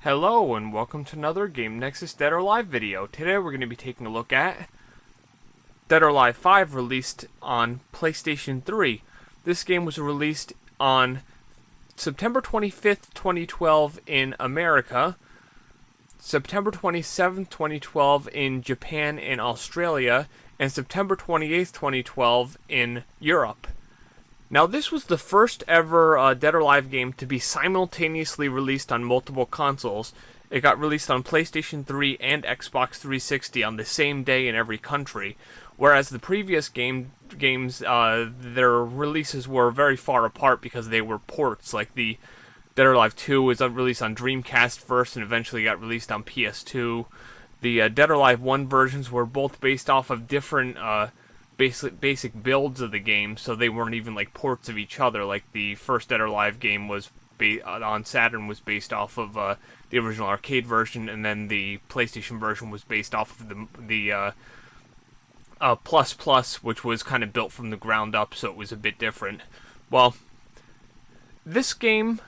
Hello and welcome to another Game Nexus Dead or Alive video. Today we're going to be taking a look at Dead or Alive 5, released on PlayStation 3. This game was released on September 25th, 2012 in America, September 27th, 2012 in Japan and Australia, and September 28th, 2012 in Europe. Now, this was the first ever Dead or Alive game to be simultaneously released on multiple consoles. It got released on PlayStation 3 and Xbox 360 on the same day in every country, whereas the previous games, their releases were very far apart because they were ports. Like the Dead or Alive 2 was released on Dreamcast first and eventually got released on PS2. The Dead or Alive 1 versions were both based off of different basic builds of the game, so they weren't even like ports of each other. Like the first Dead or Alive game was on Saturn was based off of the original arcade version, and then the PlayStation version was based off of the Plus, which was kind of built from the ground up, so it was a bit different. Well, this game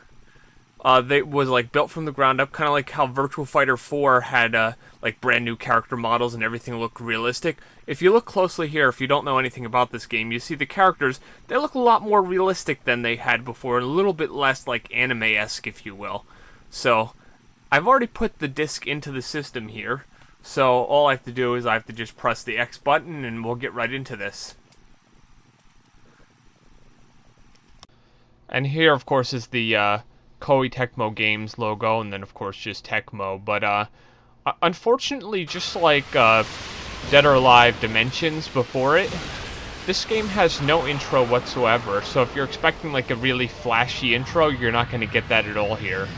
they was like built from the ground up, kind of like how Virtua Fighter 4 had like brand new character models and everything looked realistic. If you look closely here, if you don't know anything about this game, you see the characters, they look a lot more realistic than they had before, a little bit less like anime-esque, if you will. So, I've already put the disc into the system here, so all I have to do is I have to just press the X button and we'll get right into this. And here, of course, is the Koei Tecmo Games logo, and then, of course, just Tecmo. But, unfortunately, just like Dead or Alive Dimensions before it, this game has no intro whatsoever, so if you're expecting like a really flashy intro, you're not going to get that at all here.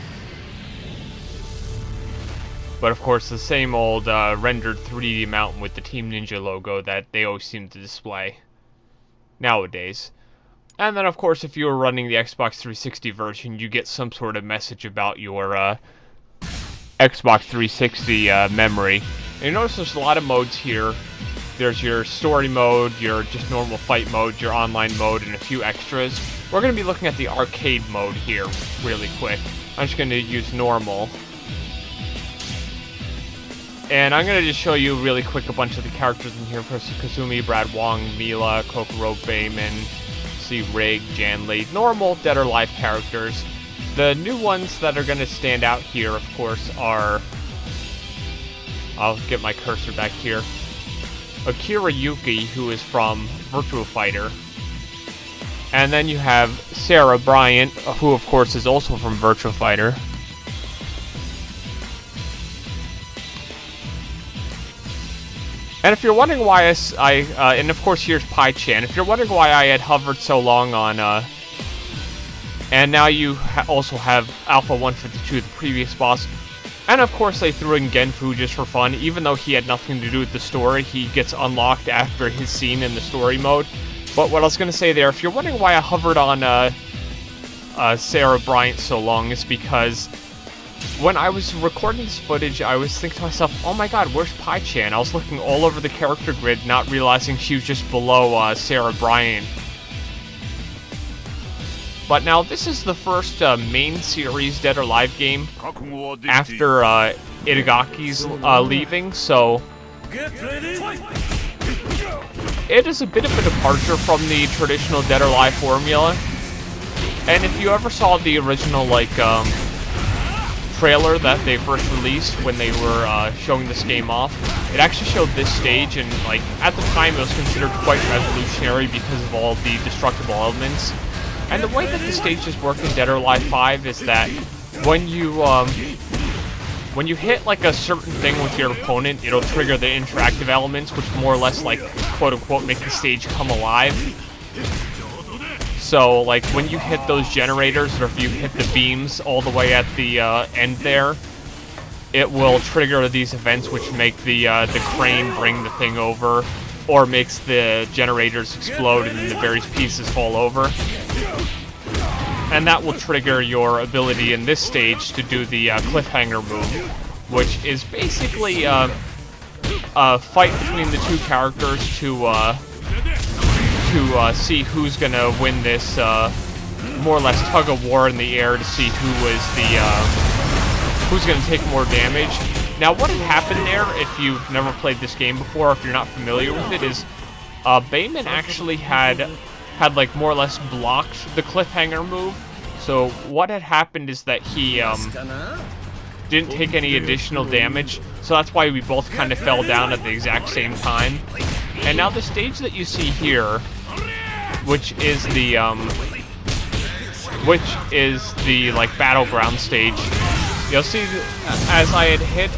But of course, the same old rendered 3D mountain with the Team Ninja logo that they always seem to display nowadays. And then, of course, if you were running the Xbox 360 version, you get some sort of message about your Xbox 360 memory. And you notice there's a lot of modes here. There's your story mode, your just normal fight mode, your online mode, and a few extras. We're going to be looking at the arcade mode here really quick. I'm just going to use normal. And I'm going to just show you really quick a bunch of the characters in here. First, Kazumi, Brad Wong, Mila, Kokoro Bayman, see Rig, Janley, normal Dead or Alive characters. The new ones that are going to stand out here, of course, are... I'll get my cursor back here. Akira Yuki, who is from Virtua Fighter. And then you have Sarah Bryant, who of course is also from Virtua Fighter. And if you're wondering why and of course here's Pai-chan. If you're wondering why I had hovered so long on, and now you also have Alpha 152, the previous boss. And of course they threw in Genfu just for fun. Even though he had nothing to do with the story, he gets unlocked after his scene in the story mode. But what I was going to say there, if you're wondering why I hovered on Sarah Bryant so long, is because when I was recording this footage, I was thinking to myself, oh my god, where's Pai-chan? I was looking all over the character grid, not realizing she was just below Sarah Bryant. But now, this is the first main series Dead or Alive game after Itagaki's leaving, so it is a bit of a departure from the traditional Dead or Alive formula. And if you ever saw the original, like, trailer that they first released when they were showing this game off, it actually showed this stage, and, like, at the time it was considered quite revolutionary because of all the destructible elements. And the way that the stages work in Dead or Alive 5 is that when you hit like a certain thing with your opponent, it'll trigger the interactive elements, which more or less like quote-unquote make the stage come alive. So like when you hit those generators, or if you hit the beams all the way at the end there, it will trigger these events which make the crane bring the thing over, or makes the generators explode and then the various pieces fall over. And that will trigger your ability in this stage to do the cliffhanger move, which is basically a fight between the two characters to see who's gonna win this more or less tug of war in the air to see who was who's going to take more damage. Now, what had happened there, if you've never played this game before, if you're not familiar with it, is Bayman actually had like more or less blocked the cliffhanger move. So what had happened is that he didn't take any additional damage, so that's why we both kind of fell down at the exact same time. And now the stage that you see here, which is the like battleground stage, you'll see as I had hit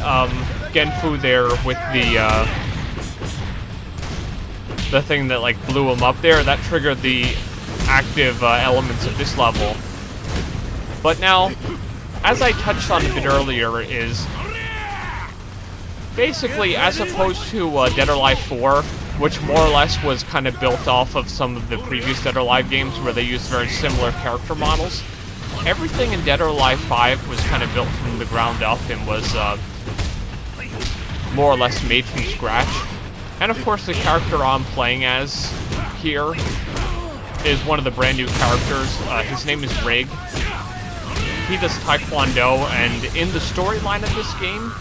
Genfu there with the thing that like blew him up there, that triggered the active elements of this level. But now, as I touched on a bit earlier, is basically as opposed to Dead or Alive 4, which more or less was kind of built off of some of the previous Dead or Alive games where they used very similar character models, everything in Dead or Alive 5 was kind of built from the ground up and was more or less made from scratch. And of course the character I'm playing as here is one of the brand new characters. His name is Rig. He does Taekwondo, and in the storyline of this game,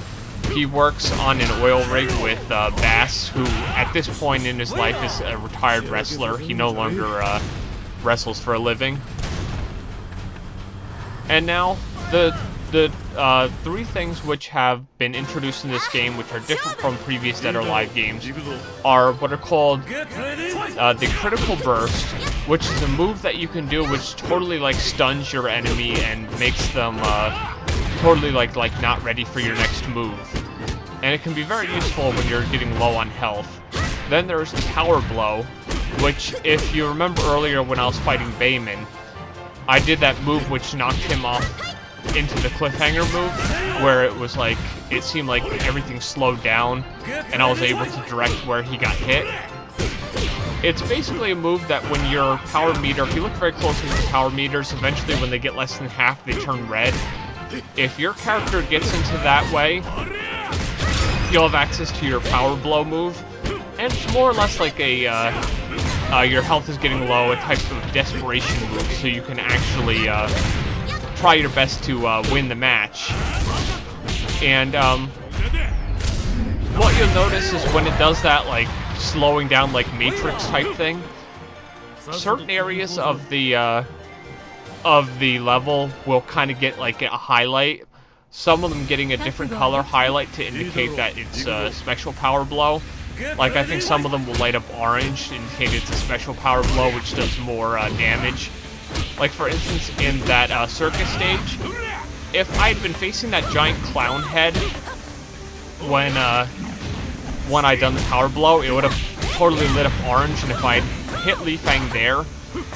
he works on an oil rig with Bass, who at this point in his life is a retired wrestler. He no longer wrestles for a living. And now, the three things which have been introduced in this game, which are different from previous Dead or Alive games, are what are called the Critical Burst, which is a move that you can do which totally like stuns your enemy and makes them totally like not ready for your next move. And it can be very useful when you're getting low on health. Then there's the Power Blow, which, if you remember earlier when I was fighting Bayman, I did that move which knocked him off into the cliffhanger move, where it was like, it seemed like everything slowed down, and I was able to direct where he got hit. It's basically a move that when your power meter, if you look very closely at the power meters, eventually when they get less than half, they turn red. If your character gets into that way, you'll have access to your Power Blow move, and it's more or less like a, your health is getting low, a type of desperation move, so you can actually try your best to win the match. And what you'll notice is when it does that, like, slowing down, like, Matrix type thing, certain areas of the level will kind of get, like, a highlight. Some of them getting a different color highlight to indicate that it's a special Power Blow. Like, I think some of them will light up orange to indicate it's a special Power Blow, which does more damage. Like, for instance, in that circus stage, if I'd been facing that giant clown head when I'd done the Power Blow, it would have totally lit up orange, and if I'd hit Li Fang there,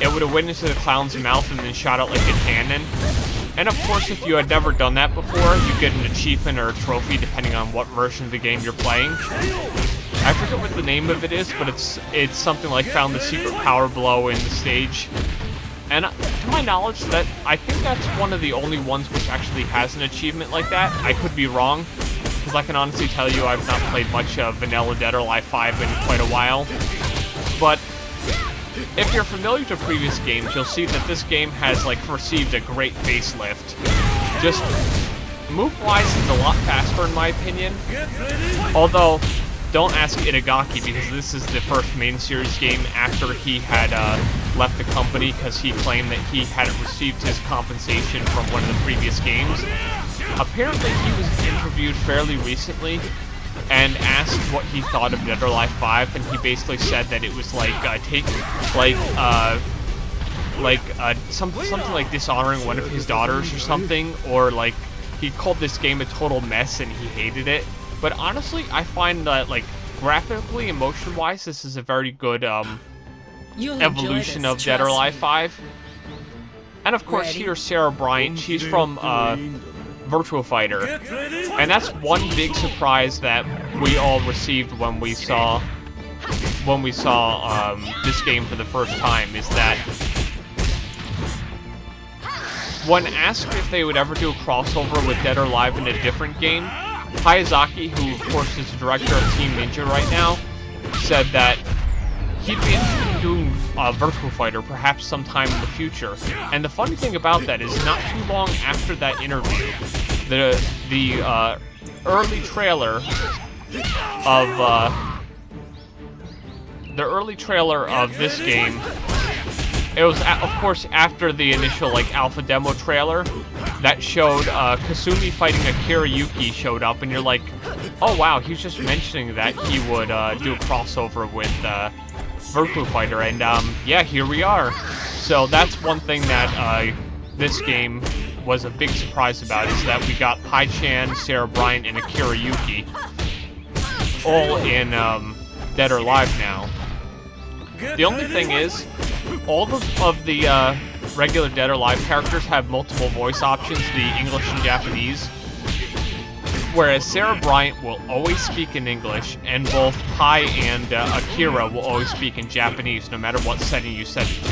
it would have went into the clown's mouth and then shot out like a cannon. And of course, if you had never done that before, you get an achievement or a trophy depending on what version of the game you're playing. I forget what the name of it is, but it's something like found the secret Power Blow in the stage. And to my knowledge, I think that's one of the only ones which actually has an achievement like that. I could be wrong, because I can honestly tell you I've not played much of Vanilla Dead or Alive 5 in quite a while. But if you're familiar to previous games, you'll see that this game has like received a great facelift. Just move-wise, it's a lot faster in my opinion. Although, don't ask Itagaki, because this is the first main series game after he had left the company, because he claimed that he hadn't received his compensation from one of the previous games. Apparently he was interviewed fairly recently and asked what he thought of Dead or Alive 5, and he basically said that it was like something like dishonoring one of his daughters or something, or like he called this game a total mess and he hated it. But honestly, I find that, like, graphically, emotion-wise, this is a very good evolution of Dead or Alive 5. And of course, here's Sarah Bryant. She's from Virtua Fighter, and that's one big surprise that we all received when we saw this game for the first time, is that when asked if they would ever do a crossover with Dead or Alive in a different game, Itagaki, who of course is the director of Team Ninja right now, said that he'd be interested in doing Virtua Fighter perhaps sometime in the future. And the funny thing about that is, not too long after that interview, the early trailer of this game. It was, of course, after the initial like alpha demo trailer that showed Kasumi fighting Akira Yuki showed up, and you're like, oh wow, he was just mentioning that he would do a crossover with Virtua Fighter, and yeah, here we are. So that's one thing that this game was a big surprise about, is that we got Pai-chan, Sarah Bryant, and Akira Yuki all in Dead or Alive now. The only thing is, all of the regular Dead or Alive characters have multiple voice options, the English and Japanese, whereas Sarah Bryant will always speak in English, and both Pai and Akira will always speak in Japanese, no matter what setting you set it to.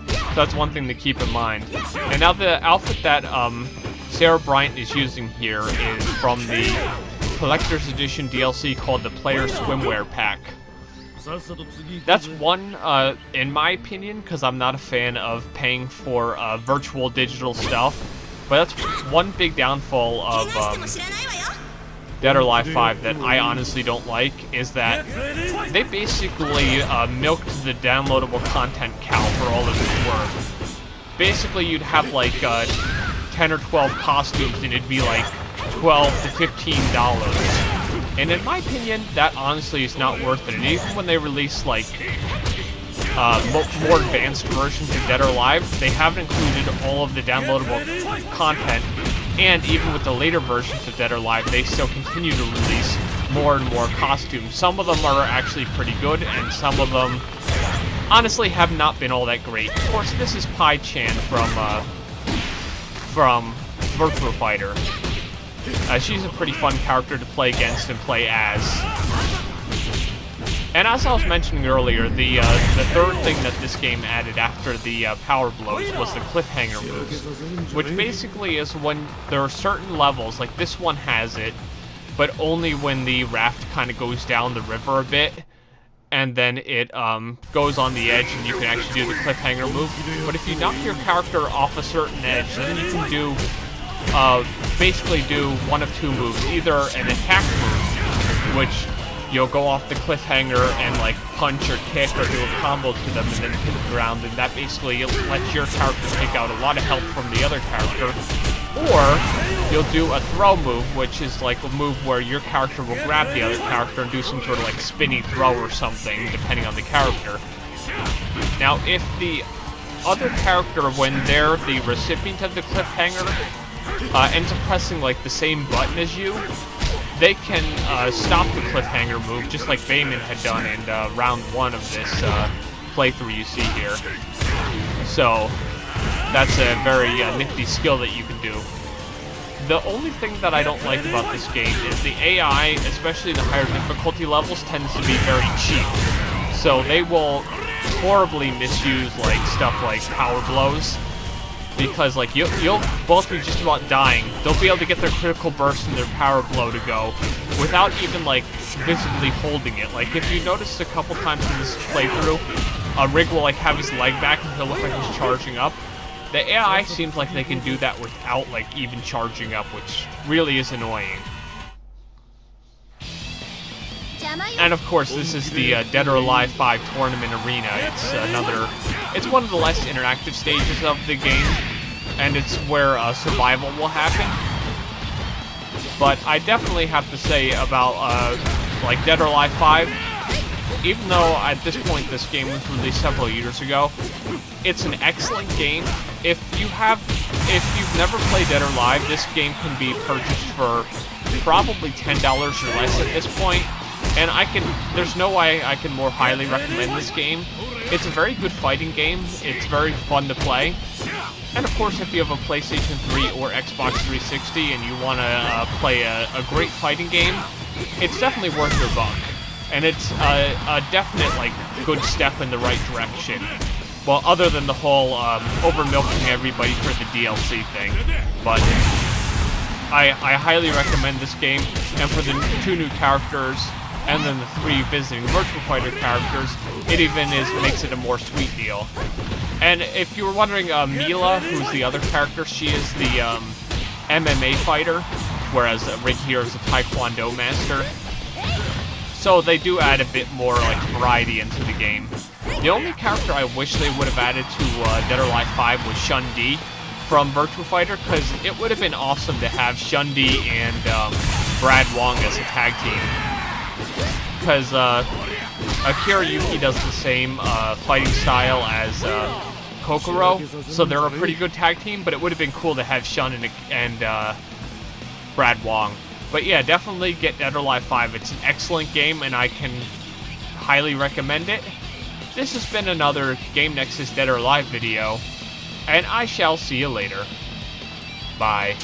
So that's one thing to keep in mind. And now the outfit that Sarah Bryant is using here is from the Collector's Edition DLC called the Player Swimwear Pack. That's one, in my opinion, because I'm not a fan of paying for virtual digital stuff, but that's one big downfall of Dead or Alive 5 that I honestly don't like, is that they basically milked the downloadable content cow for all of its worth. Basically, you'd have like 10 or 12 costumes, and it'd be like $12 to $15. And in my opinion, that honestly is not worth it. And even when they release like more advanced versions of Dead or Alive, they haven't included all of the downloadable content. And even with the later versions of Dead or Alive, they still continue to release more and more costumes. Some of them are actually pretty good, and some of them honestly have not been all that great. Of course, this is Pai-chan from Virtua Fighter. She's a pretty fun character to play against and play as. And as I was mentioning earlier, the third thing that this game added after the power blows was the cliffhanger moves, which basically is when there are certain levels, like this one has it, but only when the raft kind of goes down the river a bit, and then it goes on the edge and you can actually do the cliffhanger move. But if you knock your character off a certain edge, then you can do basically do one of two moves, either an attack move, which you'll go off the cliffhanger and like punch or kick or do a combo to them and then hit the ground, and that basically lets your character take out a lot of help from the other character. Or you'll do a throw move, which is like a move where your character will grab the other character and do some sort of like spinny throw or something, depending on the character. Now, if the other character, when they're the recipient of the cliffhanger, ends up pressing like the same button as you, they can stop the cliffhanger move, just like Bayman had done in round 1 of this playthrough you see here. So that's a very nifty skill that you can do. The only thing that I don't like about this game is the AI, especially the higher difficulty levels, tends to be very cheap. So they will horribly misuse like stuff like power blows, because like you'll both be just about dying. They'll be able to get their critical burst and their power blow to go without even like visibly holding it. Like if you notice a couple times in this playthrough, Rig will like have his leg back and he'll look like he's charging up. The AI seems like they can do that without like even charging up, which really is annoying. And of course, this is the Dead or Alive 5 tournament arena. It's one of the less interactive stages of the game, and it's where survival will happen. But I definitely have to say about like Dead or Alive 5, even though at this point this game was released several years ago, it's an excellent game. If you've never played Dead or Alive, this game can be purchased for probably $10 or less at this point. And there's no way I can more highly recommend this game. It's a very good fighting game. It's very fun to play. And of course, if you have a PlayStation 3 or Xbox 360 and you want to play a great fighting game, it's definitely worth your buck. And it's a definite like good step in the right direction. Well, other than the whole over-milking everybody for the DLC thing. But I highly recommend this game. And for the 2 new characters, and then the 3 visiting Virtua Fighter characters, it even makes it a more sweet deal. And if you were wondering, Mila, who's the other character, she is the MMA fighter, whereas right here is a Taekwondo master. So they do add a bit more like variety into the game. The only character I wish they would have added to Dead or Alive 5 was Shun-Di from Virtua Fighter, because it would have been awesome to have Shun-Di and Brad Wong as a tag team. Because Akira Yuki does the same fighting style as Kokoro, so they're a pretty good tag team, but it would have been cool to have Shun and Brad Wong. But yeah, definitely get Dead or Alive 5. It's an excellent game, and I can highly recommend it. This has been another Game Nexus Dead or Alive video, and I shall see you later. Bye.